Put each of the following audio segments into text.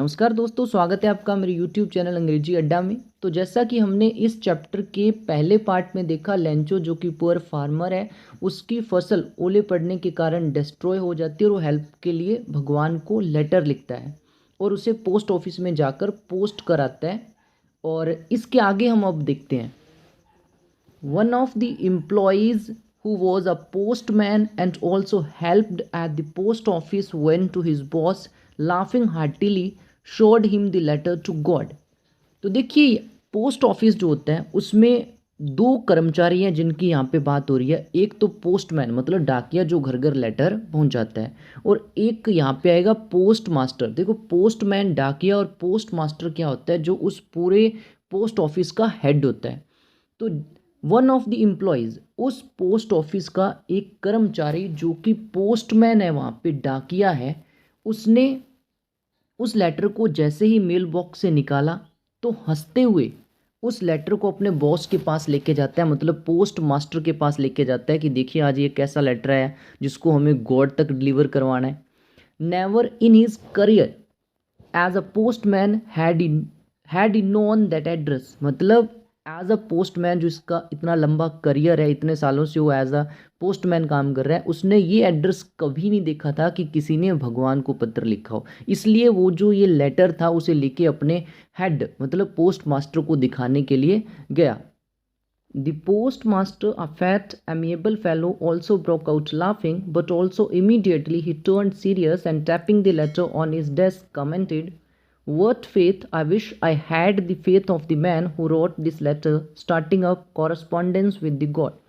नमस्कार दोस्तों, स्वागत है आपका मेरे YouTube चैनल अंग्रेजी अड्डा में। तो जैसा कि हमने इस चैप्टर के पहले पार्ट में देखा, लेंचो जो कि पुअर फार्मर है, उसकी फसल ओले पड़ने के कारण डिस्ट्रॉय हो जाती है और वो हेल्प के लिए भगवान को लेटर लिखता है और उसे पोस्ट ऑफिस में जाकर पोस्ट कराता है। और इसके आगे हम अब देखते हैं। One of the employees, who was a postman and also helped at the post office, went to his boss, laughing heartily, showed him the letter to God. तो देखिए, पोस्ट ऑफिस जो होता है उसमें दो कर्मचारी हैं जिनकी यहाँ पे बात हो रही है। एक तो पोस्टमैन मतलब डाकिया जो घर घर लेटर पहुँचाता है, और एक यहाँ पे आएगा पोस्ट मास्टर। देखो, पोस्टमैन, डाकिया और पोस्ट मास्टर क्या होता है, जो उस पूरे पोस्ट ऑफिस का हेड होता है। तो वन ऑफ द एम्प्लॉयज़, उस पोस्ट ऑफिस का एक कर्मचारी जो कि पोस्टमैन है, वहाँ पे डाकिया है, उसने उस लेटर को जैसे ही मेल बॉक्स से निकाला तो हंसते हुए उस लेटर को अपने बॉस के पास लेके जाता है, मतलब पोस्ट मास्टर के पास लेके जाता है कि देखिए आज ये कैसा लेटर है जिसको हमें गॉड तक डिलीवर करवाना है। Never in his career as a postman had he known that address, मतलब एज अ पोस्टमैन जो इसका इतना लंबा करियर है, इतने सालों से वो एज अ पोस्टमैन काम कर रहा है, उसने ये एड्रेस कभी नहीं देखा था कि किसी ने भगवान को पत्र लिखा हो। इसलिए वो जो ये लेटर था उसे लेके अपने हेड मतलब पोस्ट मास्टर को दिखाने के लिए गया। The postmaster, a fat, amiable fellow, also broke out laughing, but also immediately he turned serious and tapping the letter on his desk commented, "What faith! I wish I had the faith of the man who wrote this letter, starting up correspondence with the God."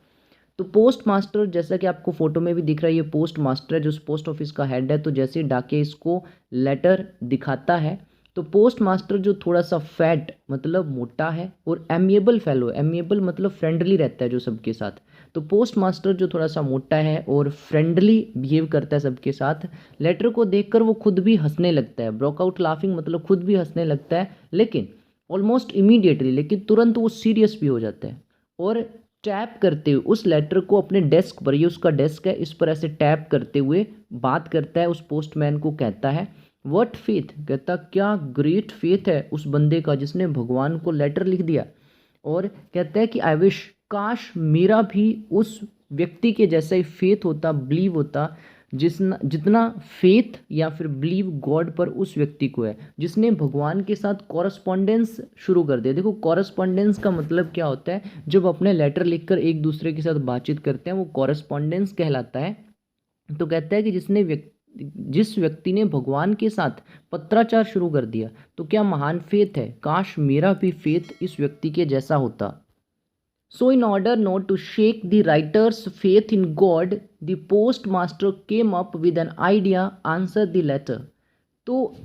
तो post master, जैसा कि आपको photo में भी दिख रहा है, ये पोस्ट मास्टर है जो पोस्ट ऑफिस का हेड है। तो जैसे डाकिया इसको लेटर दिखाता है तो पोस्ट मास्टर जो थोड़ा सा फैट मतलब मोटा है और एमिएबल फेलो, एमिएबल मतलब फ्रेंडली रहता है जो सबके साथ, तो पोस्ट मास्टर जो थोड़ा सा मोटा है और फ्रेंडली बिहेव करता है सबके साथ, लेटर को देखकर वो खुद भी हंसने लगता है। ब्रोकआउट लाफिंग मतलब खुद भी हंसने लगता है, लेकिन ऑलमोस्ट इमीडिएटली, लेकिन तुरंत वो सीरियस भी हो जाता है और टैप करते हुए उस लेटर को अपने डेस्क पर, ये उसका डेस्क है, इस पर ऐसे टैप करते हुए बात करता है। उस पोस्टमैन को कहता है व्हाट फेथ, कहता क्या ग्रेट फेथ है उस बंदे का जिसने भगवान को लेटर लिख दिया। और कहता है कि आई विश, काश मेरा भी उस व्यक्ति के जैसा ही फेथ होता, बिलीव होता, जितना फेथ या फिर बिलीव गॉड पर उस व्यक्ति को है जिसने भगवान के साथ कॉरस्पॉन्डेंस शुरू कर दिया। देखो, कॉरस्पॉन्डेंस का मतलब क्या होता है, जब अपने लेटर लिखकर एक दूसरे के साथ बातचीत करते हैं वो कॉरस्पॉन्डेंस कहलाता है। तो कहता है कि जिस व्यक्ति ने भगवान के साथ पत्राचार शुरू कर दिया तो क्या महान फेथ है, काश मेरा भी फेथ इस व्यक्ति के जैसा होता। So, in order not to shake the writer's faith in God, the postmaster came up with an idea, answer the letter. तो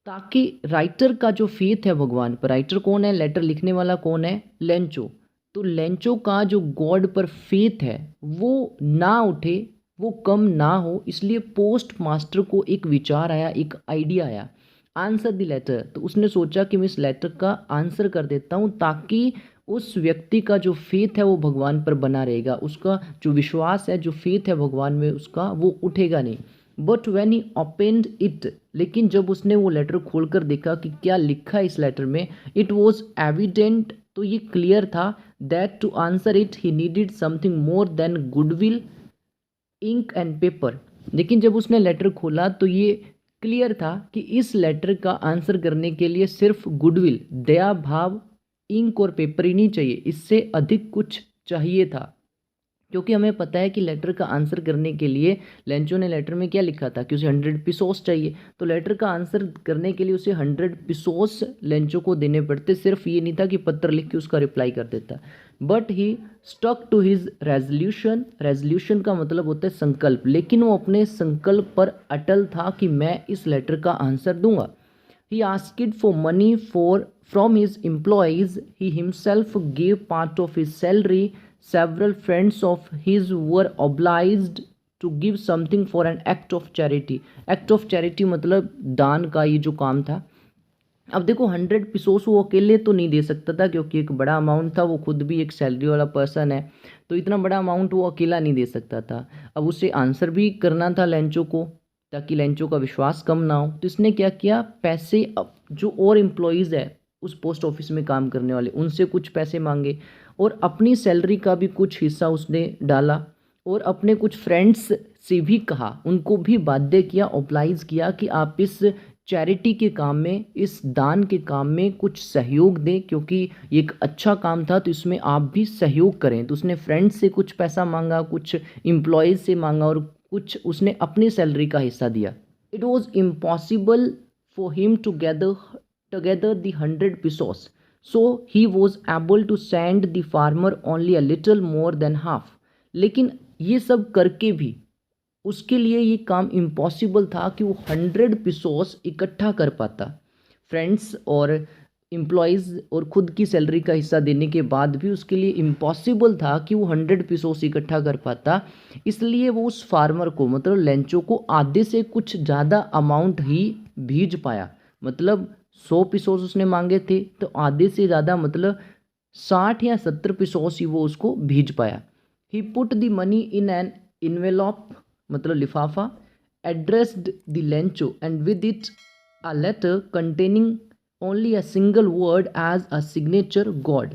ताकि राइटर का जो फेथ है भगवान पर, राइटर कौन है, लेटर लिखने वाला कौन है, लेंचो, तो लेंचो का जो गॉड पर फेथ है वो ना उठे, वो कम ना हो, इसलिए पोस्ट मास्टर को एक विचार आया, एक आइडिया आया, आंसर द लेटर। तो उसने सोचा कि मैं इस लेटर का आंसर कर देता हूँ ताकि उस व्यक्ति का जो फेथ है वो भगवान पर बना रहेगा, उसका जो विश्वास है, जो फेथ है भगवान में, उसका वो उठेगा नहीं। But when he opened it, लेकिन जब उसने वो लेटर खोलकर देखा कि क्या लिखा है इस लेटर में, इट वॉज एविडेंट, तो ये क्लियर था, that to answer it he needed something more than goodwill, ink and paper. लेकिन जब उसने लेटर खोला तो ये क्लियर था कि इस लेटर का आंसर करने के लिए सिर्फ गुडविल, दया भाव, इंक और पेपर ही नहीं चाहिए, इससे अधिक कुछ चाहिए था। क्योंकि हमें पता है कि लेटर का आंसर करने के लिए लेंचो ने लेटर में क्या लिखा था कि उसे 100 पिसोस चाहिए, तो लेटर का आंसर करने के लिए उसे 100 पिसोस लेंचो को देने पड़ते। सिर्फ ये नहीं था कि पत्र लिख के उसका रिप्लाई कर देता, but he stuck to his resolution. Resolution का मतलब होता है संकल्प, लेकिन वो अपने संकल्प पर अटल था कि मैं इस लेटर का आंसर दूंगा। He asked for money from his employees. He himself gave part of his salary. Several friends of his were obliged to give something for an act of charity. Act of charity मतलब दान का ये जो काम था। अब देखो, 100 पिसोस वो अकेले तो नहीं दे सकता था क्योंकि एक बड़ा अमाउंट था, वो खुद भी एक सैलरी वाला पर्सन है, तो इतना बड़ा अमाउंट वो अकेला नहीं दे सकता था। अब उसे आंसर भी करना था लेंचो को, ताकि लेंचो का विश्वास कम ना हो। तो इसने क्या किया, पैसे जो और एम्प्लॉयज़ है उस पोस्ट ऑफिस में काम करने वाले, उनसे कुछ पैसे मांगे और अपनी सैलरी का भी कुछ हिस्सा उसने डाला और अपने कुछ फ्रेंड्स से भी कहा, उनको भी बाध्य किया, ऑब्लाइज किया कि आप इस चैरिटी के काम में, इस दान के काम में कुछ सहयोग दें, क्योंकि ये एक अच्छा काम था तो इसमें आप भी सहयोग करें। तो उसने फ्रेंड्स से कुछ पैसा मांगा, कुछ एम्प्लॉयज़ से मांगा और कुछ उसने अपनी सैलरी का हिस्सा दिया। It was impossible for him to together the 100 pesos, so he was able to send the farmer only a little more than half। लेकिन ये सब करके भी उसके लिए ये काम इम्पॉसिबल था कि वो 100 पिसोस इकट्ठा कर पाता। फ्रेंड्स और एम्प्लॉयज़ और खुद की सैलरी का हिस्सा देने के बाद भी उसके लिए इम्पॉसिबल था कि वो 100 पिसोस इकट्ठा कर पाता। इसलिए वो उस फार्मर को, मतलब लेंचो को, आधे से कुछ ज़्यादा अमाउंट ही भेज पाया। मतलब 100 पिसोस उसने मांगे थे तो आधे से ज़्यादा, मतलब 60 या 70 पिसोस ही वो उसको भेज पाया। He put the money in an envelope, मतलब लिफाफा, addressed the Lencho and with it a letter containing only a single word as a signature God.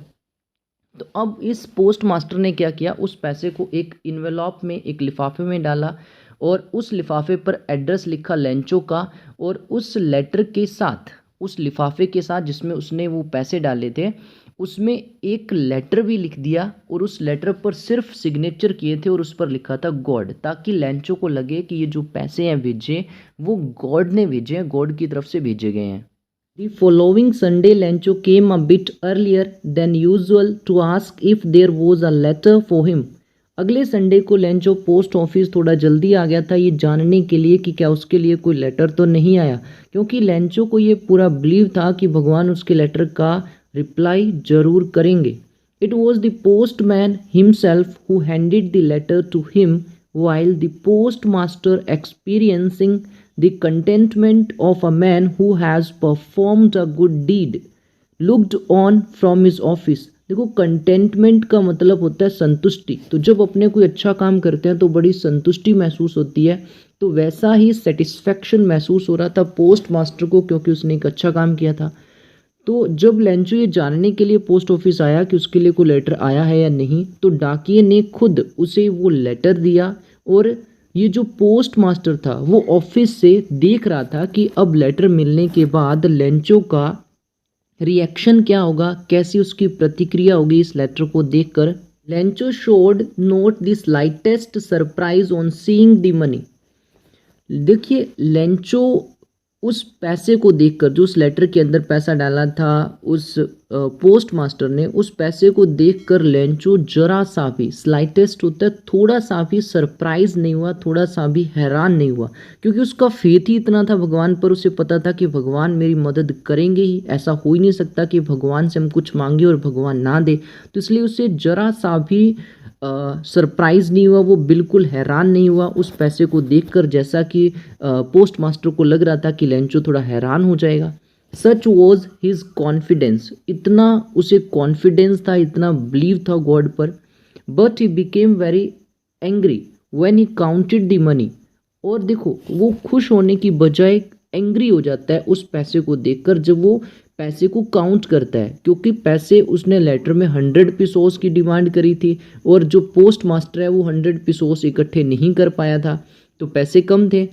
तो अब इस पोस्ट मास्टर ने क्या किया, उस पैसे को एक इन्वेलॉप में, एक लिफाफे में डाला और उस लिफाफे पर एड्रेस लिखा लेंचो का, और उस लेटर के साथ, उस लिफाफे के साथ जिसमें उसने वो पैसे डाले थे, उसमें एक लेटर भी लिख दिया और उस लेटर पर सिर्फ सिग्नेचर किए थे और उस पर लिखा था गॉड, ताकि लेंचो को लगे कि ये जो पैसे हैं भेजे वो गॉड ने भेजे हैं, गॉड की तरफ से भेजे गए हैं। The following Sunday, Lencho came a bit earlier than usual to ask if there was a letter for him। अगले संडे को लेंचो पोस्ट ऑफिस थोड़ा जल्दी आ गया था ये जानने के लिए कि क्या उसके लिए कोई लेटर तो नहीं आया, क्योंकि लेंचो को ये पूरा बिलीव था कि भगवान उसके लेटर का रिप्लाई जरूर करेंगे। It was the postman himself who handed the letter to him while the postmaster, experiencing the contentment of a man who has performed a good deed, looked on from his office। देखो, containment का मतलब होता है संतुष्टि। तो जब अपने कोई अच्छा काम करते हैं तो बड़ी संतुष्टि महसूस होती है। तो वैसा ही सेटिस्फैक्शन महसूस हो रहा था पोस्ट मास्टर को, क्योंकि उसने एक अच्छा काम किया था। तो जब लेंचो ये जानने के लिए पोस्ट ऑफिस आया कि उसके लिए कोई लेटर आया है या नहीं, तो डाकिये ने खुद उसे वो लेटर दिया और ये जो पोस्ट मास्टर था वो ऑफिस से देख रहा था कि अब लेटर मिलने के बाद लेंचो का रिएक्शन क्या होगा, कैसी उसकी प्रतिक्रिया होगी इस लेटर को देखकर। Lencho showed note the slightest surprise on seeing the money. देखिए, लेंचो उस पैसे को देखकर, जो उस लेटर के अंदर पैसा डाला था उस पोस्ट मास्टर ने, उस पैसे को देखकर लेंचो जरा सा भी, स्लाइटेस्ट होता है थोड़ा सा भी, सरप्राइज नहीं हुआ, थोड़ा सा भी हैरान नहीं हुआ, क्योंकि उसका फेथ ही इतना था भगवान पर। उसे पता था कि भगवान मेरी मदद करेंगे ही, ऐसा हो ही नहीं सकता कि भगवान से हम कुछ मांगे और भगवान ना दे। तो इसलिए उसे जरा सा भी सरप्राइज नहीं हुआ, वो बिल्कुल हैरान नहीं हुआ उस पैसे को देखकर, जैसा कि पोस्ट मास्टर को लग रहा था कि लेंचो थोड़ा हैरान हो जाएगा। सच वॉज हिज कॉन्फिडेंस, इतना उसे कॉन्फिडेंस था, इतना बिलीव था गॉड पर। But he became very angry when he counted the money. और देखो, वो खुश होने की बजाय एंग्री हो जाता है उस पैसे को देखकर जब वो पैसे को काउंट करता है, क्योंकि पैसे उसने लेटर में 100 पिसोस की डिमांड करी थी और जो पोस्ट मास्टर है वो 100 पिसोस इकट्ठे नहीं कर पाया था, तो पैसे कम थे।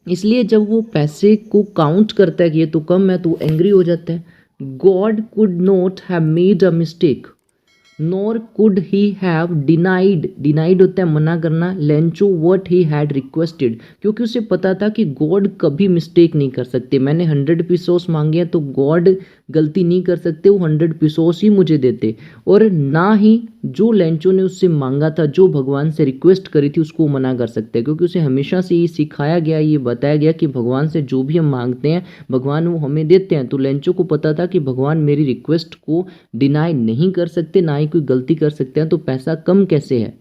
इसलिए जब वो पैसे को काउंट करता है कि ये तो कम है, तो वो एंग्री हो जाता है। God could not have made a mistake nor could he have denied होता है मना करना, Lencho what he had requested, क्योंकि उसे पता था कि गॉड कभी मिस्टेक नहीं कर सकते। मैंने 100 पिसोस मांगे हैं तो गॉड गलती नहीं कर सकते, वो 100 पिसोस ही मुझे देते। और ना ही जो लेंचो ने उससे मांगा था, जो भगवान से रिक्वेस्ट करी थी, उसको मना कर सकते, क्योंकि उसे हमेशा से ये सिखाया गया, ये बताया गया कि भगवान से जो भी हम मांगते हैं भगवान वो हमें देते हैं। तो लेंचो को पता था कि भगवान मेरी रिक्वेस्ट को डिनाई नहीं कर सकते, ना ही कोई गलती कर सकते हैं, तो पैसा कम कैसे है।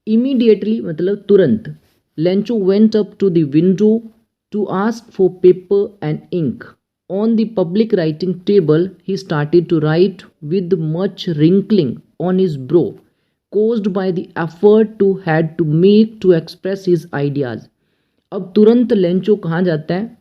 इमीडिएटली मतलब तुरंत, Lencho went up to the window to ask for paper and ink. On the public writing table, he started to write with much wrinkling on his brow, caused by the effort to had to make to express his ideas। अब तुरंत Lencho कहाँ जाता है,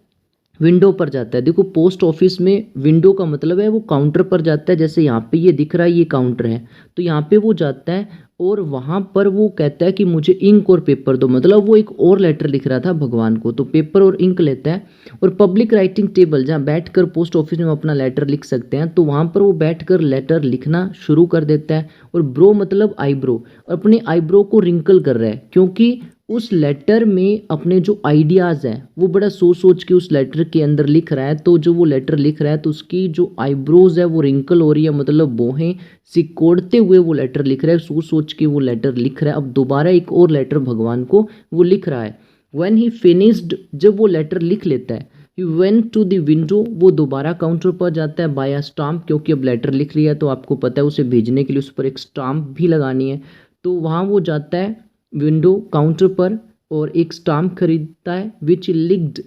window पर जाता है। देखो post office में विंडो का मतलब है वो काउंटर पर जाता है, जैसे यहाँ पे ये दिख रहा है ये काउंटर है, तो यहाँ पे वो जाता है और वहाँ पर वो कहता है कि मुझे इंक और पेपर दो, मतलब वो एक और लेटर लिख रहा था भगवान को, तो पेपर और इंक लेता है। और पब्लिक राइटिंग टेबल जहाँ बैठ कर पोस्ट ऑफिस में अपना लेटर लिख सकते हैं, तो वहाँ पर वो बैठ कर लेटर लिखना शुरू कर देता है। और ब्रो मतलब आईब्रो, अपने आईब्रो को रिंकल कर रहा है, क्योंकि उस लेटर में अपने जो आइडियाज़ हैं वो बड़ा सोच सोच के उस लेटर के अंदर लिख रहा है। तो जो वो लेटर लिख रहा है तो उसकी जो आईब्रोज है वो रिंकल हो रही है, मतलब बोहें सिकोड़ते हुए वो लेटर लिख रहा है, सोच सोच के वो लेटर लिख रहा है। अब दोबारा एक और लेटर भगवान को वो लिख रहा है। व्हेन ही फिनिश्ड, जब वो लेटर लिख लेता है, he went to the window, वो दोबारा काउंटर पर जाता है बाय स्टाम्प, क्योंकि अब लेटर लिख लिया तो आपको पता है उसे भेजने के लिए उस पर एक स्टाम्प भी लगानी है। तो वहाँ वो जाता है विंडो काउंटर पर और एक स्टाम्प खरीदता है, which licked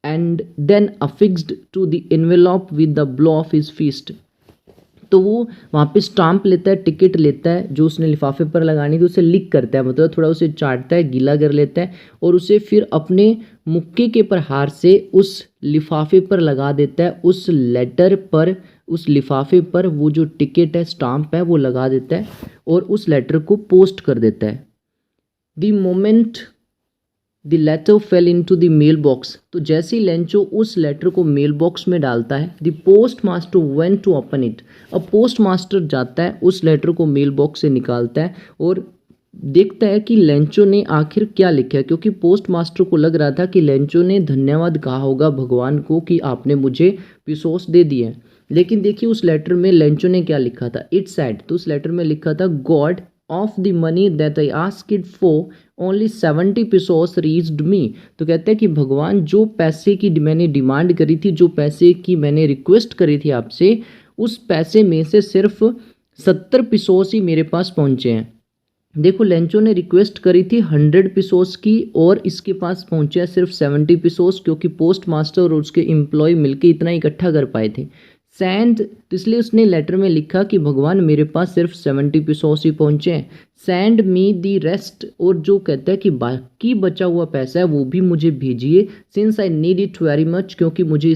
and then affixed to the envelope with the blow of his fist. तो वो वहाँ पे स्टाम्प लेता है, टिकट लेता है जो उसने लिफाफे पर लगानी थी, उसे लिक करता है, मतलब थोड़ा उसे चाटता है, गीला कर लेता है और उसे फिर अपने मुक्के के प्रहार से उस लिफाफे पर लगा देता है। उस लेटर पर, उस लिफाफे पर वो जो टिकट है, स्टाम्प है, वो लगा देता है और उस लेटर को पोस्ट कर देता है। The moment the letter fell into the mail box, तो जैसे ही लेंचो उस लेटर को मेल बॉक्स में डालता है, the post master went to open it, अब पोस्ट मास्टर जाता है उस लेटर को मेल बॉक्स से निकालता है और देखता है कि लेंचो ने आखिर क्या लिखा है, क्योंकि पोस्ट मास्टर को लग रहा था कि लेंचो ने धन्यवाद कहा होगा भगवान को कि आपने मुझे पिसोस दे दिए। लेकिन देखिए उस लेटर में लेंचो ने क्या लिखा था, इट सेड, तो उस लेटर में लिखा था God of the money that I asked for only 70 pesos reached me. तो कहते हैं कि भगवान जो पैसे की मैंने डिमांड करी थी, जो पैसे की मैंने रिक्वेस्ट करी थी आपसे, उस पैसे में से सिर्फ 70 pesos ही मेरे पास पहुंचे हैं। देखो लेंचो ने रिक्वेस्ट करी थी 100 pesos की और इसके पास पहुंचे हैं सिर्फ 70 pesos, क्योंकि पोस्ट मास्टर और उसके एम्प्लॉय मिलकर इतना इकट्ठा कर पाए थे। सेंड, तो इसलिए उसने लेटर में लिखा कि भगवान मेरे पास सिर्फ 70 pesos ही पहुंचे हैं, सेंड मी दी रेस्ट, और जो कहता है कि बाकी बचा हुआ पैसा है वो भी मुझे भेजिए, since I need it very much, क्योंकि मुझे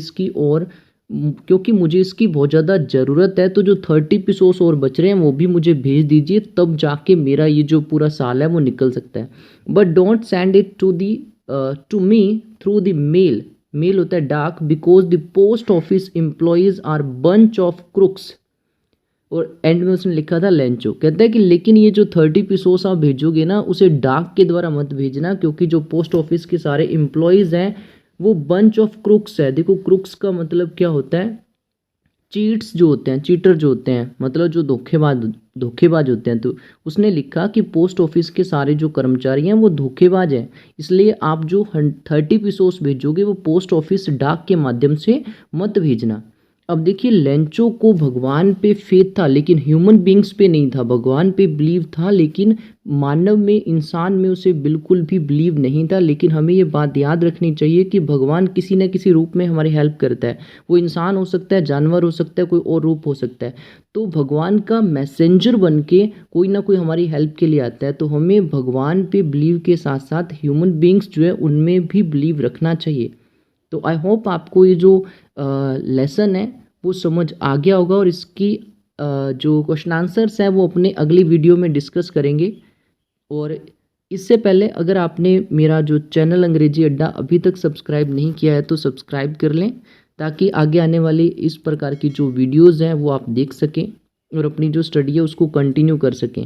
इसकी बहुत ज़्यादा ज़रूरत है। तो जो 30 pesos और बच रहे हैं वो भी मुझे भेज दीजिए, तब जाके मेरा ये जो पूरा साल है वो निकल सकता है। But don't send it to me through the mail, mail होता है डाक, because the post office employees are bunch of crooks. और एंड में उसने लिखा था लेंचो, कहता है कि लेकिन ये जो 30 pesos आप भेजोगे ना उसे डाक के द्वारा मत भेजना, क्योंकि जो पोस्ट ऑफिस के सारे एम्प्लॉयज़ हैं वो बंच ऑफ क्रुक्स है। देखो क्रुक्स का मतलब क्या होता है, चीट्स जो होते हैं, चीटर जो होते हैं, मतलब जो धोखेबाज होते हैं। तो उसने लिखा कि पोस्ट ऑफिस के सारे जो कर्मचारी हैं वो धोखेबाज हैं, इसलिए आप जो 30 pesos भेजोगे वो पोस्ट ऑफिस डाक के माध्यम से मत भेजना। अब देखिए लेंचो को भगवान पे फेथ था लेकिन ह्यूमन बींग्स पे नहीं था, भगवान पे बिलीव था लेकिन मानव में, इंसान में उसे बिल्कुल भी बिलीव नहीं था। लेकिन हमें ये बात याद रखनी चाहिए कि भगवान किसी न किसी रूप में हमारी हेल्प करता है, वो इंसान हो सकता है, जानवर हो सकता है, कोई और रूप हो सकता है। तो भगवान का मैसेंजर बन के कोई ना कोई हमारी हेल्प के लिए आता है। तो हमें भगवान पे बिलीव के साथ साथ ह्यूमन बींग्स जो है उनमें भी बिलीव रखना चाहिए। तो आई होप आपको ये जो लेसन है वो समझ आ गया होगा, और इसकी जो क्वेश्चन आंसर्स हैं वो अपने अगली वीडियो में डिस्कस करेंगे। और इससे पहले अगर आपने मेरा जो चैनल अंग्रेजी अड्डा अभी तक सब्सक्राइब नहीं किया है तो सब्सक्राइब कर लें, ताकि आगे आने वाली इस प्रकार की जो वीडियोज़ हैं वो आप देख सकें और अपनी जो स्टडी है उसको कंटिन्यू कर सकें।